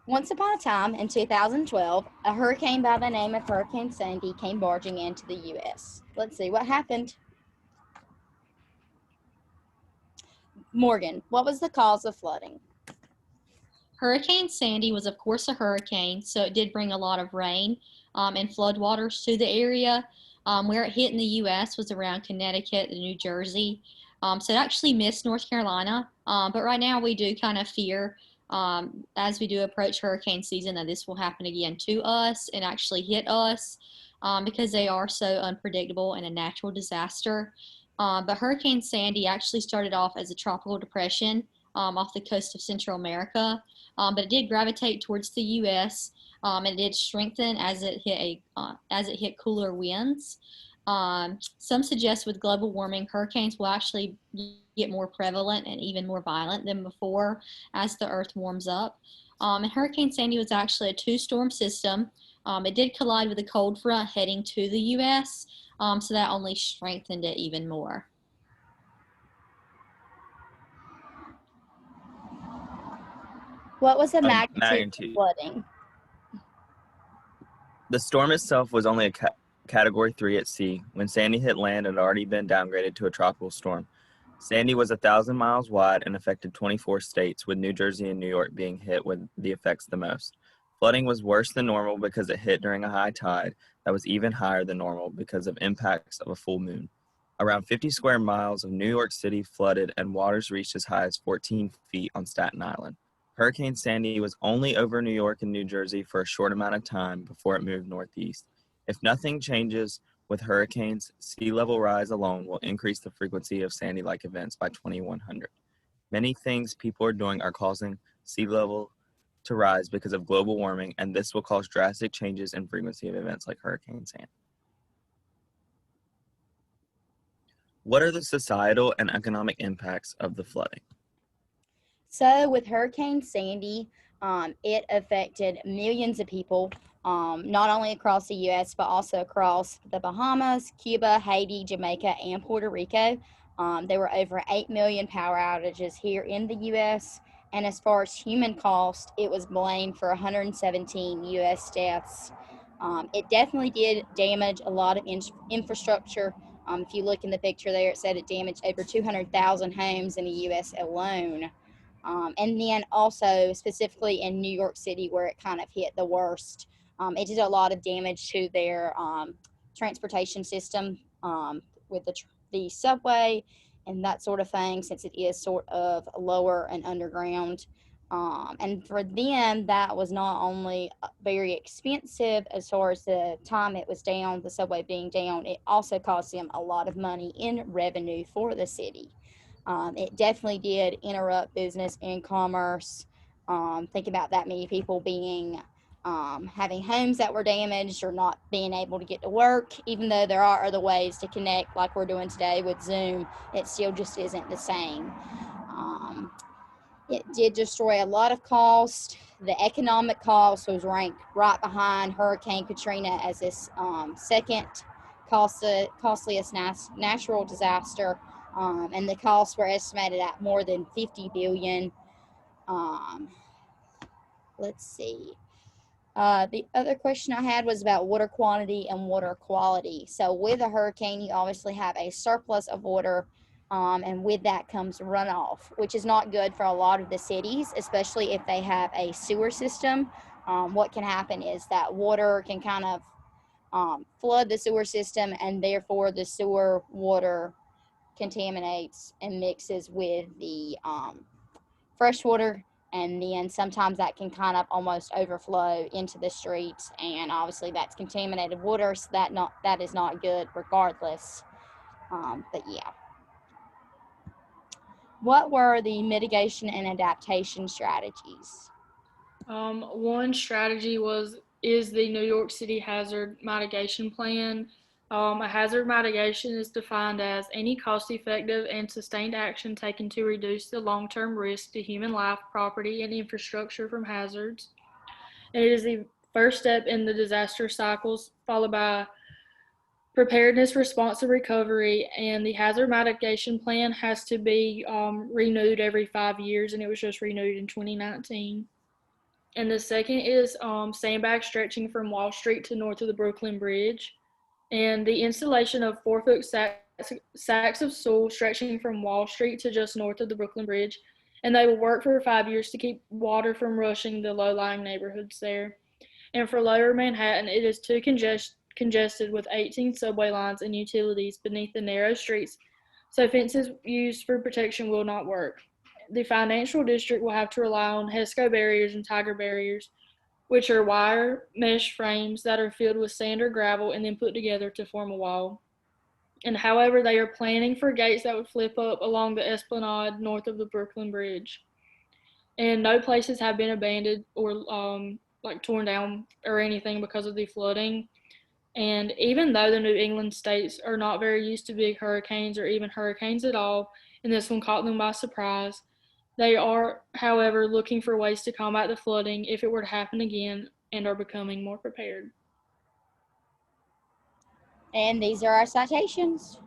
Once upon a time, in 2012, a hurricane by the name of Hurricane Sandy came barging into the U.S. Let's see what happened. Morgan, what was the cause of flooding? Hurricane Sandy was, of course, a hurricane, so it did bring a lot of rain and floodwaters to the area. Where it hit in the U.S. was around Connecticut and New Jersey. So it actually missed North Carolina. But right now we do kind of fear, as we do approach hurricane season, that this will happen again to us and actually hit us because they are so unpredictable and a natural disaster. But Hurricane Sandy actually started off as a tropical depression off the coast of Central America, but it did gravitate towards the U.S. And it did strengthen as it hit cooler winds. Some suggest with global warming, hurricanes will actually get more prevalent and even more violent than before as the Earth warms up. And Hurricane Sandy was actually a two-storm system. It did collide with a cold front heading to the U.S., so that only strengthened it even more. What was the magnitude of Magnitude. flooding? The storm itself was only a Category 3 at sea. When Sandy hit land, it had already been downgraded to a tropical storm. Sandy was 1,000 miles wide and affected 24 states, with New Jersey and New York being hit with the effects the most. Flooding was worse than normal because it hit during a high tide that was even higher than normal because of impacts of a full moon. Around 50 square miles of New York City flooded and waters reached as high as 14 feet on Staten Island. Hurricane Sandy was only over New York and New Jersey for a short amount of time before it moved northeast. If nothing changes with hurricanes, sea level rise alone will increase the frequency of Sandy-like events by 2100. Many things people are doing are causing sea level to rise because of global warming, and this will cause drastic changes in frequency of events like Hurricane Sandy. What are the societal and economic impacts of the flooding? So with Hurricane Sandy, it affected millions of people, not only across the U.S., but also across the Bahamas, Cuba, Haiti, Jamaica, and Puerto Rico. There were over 8 million power outages here in the U.S., and as far as human cost, it was blamed for 117 U.S. deaths. It definitely did damage a lot of infrastructure. If you look in the picture there, it said it damaged over 200,000 homes in the U.S. alone. And then also specifically in New York City, where it kind of hit the worst, it did a lot of damage to their transportation system with the subway and that sort of thing, since it is sort of lower and underground. And for them, that was not only very expensive as far as the time it was down, the subway being down, it also cost them a lot of money in revenue for the city. It definitely did interrupt business and commerce. Think about that many people being having homes that were damaged or not being able to get to work. Even though there are other ways to connect, like we're doing today with Zoom, it still just isn't the same. It did destroy a lot of cost. The economic cost was ranked right behind Hurricane Katrina as this second costliest natural disaster. And the costs were estimated at more than $50 billion. Let's see. The other question I had was about water quantity and water quality. So with a hurricane, you obviously have a surplus of water, and with that comes runoff, which is not good for a lot of the cities, especially if they have a sewer system. What can happen is that water can kind of flood the sewer system, and therefore the sewer water contaminates and mixes with the fresh water, and then sometimes that can kind of almost overflow into the streets, and obviously that's contaminated water, so that is not good regardless. But yeah. What were the mitigation and adaptation strategies? One strategy is the New York City Hazard Mitigation Plan. A hazard mitigation is defined as any cost-effective and sustained action taken to reduce the long-term risk to human life, property, and infrastructure from hazards. And it is the first step in the disaster cycles, followed by preparedness, response, and recovery. And the hazard mitigation plan has to be renewed every 5 years, and it was just renewed in 2019. And the second is sandbags stretching from Wall Street to north of the Brooklyn Bridge. And the installation of 4-foot sacks of soil stretching from Wall Street to just north of the Brooklyn Bridge. And they will work for 5 years to keep water from rushing the low-lying neighborhoods there. And for lower Manhattan, it is too congested with 18 subway lines and utilities beneath the narrow streets, so fences used for protection will not work. The financial district will have to rely on HESCO barriers and Tiger barriers, which are wire mesh frames that are filled with sand or gravel and then put together to form a wall. And however, they are planning for gates that would flip up along the esplanade north of the Brooklyn Bridge. And no places have been abandoned or like torn down or anything because of the flooding. And even though the New England states are not very used to big hurricanes or even hurricanes at all, and this one caught them by surprise, they are, however, looking for ways to combat the flooding if it were to happen again and are becoming more prepared. And these are our citations.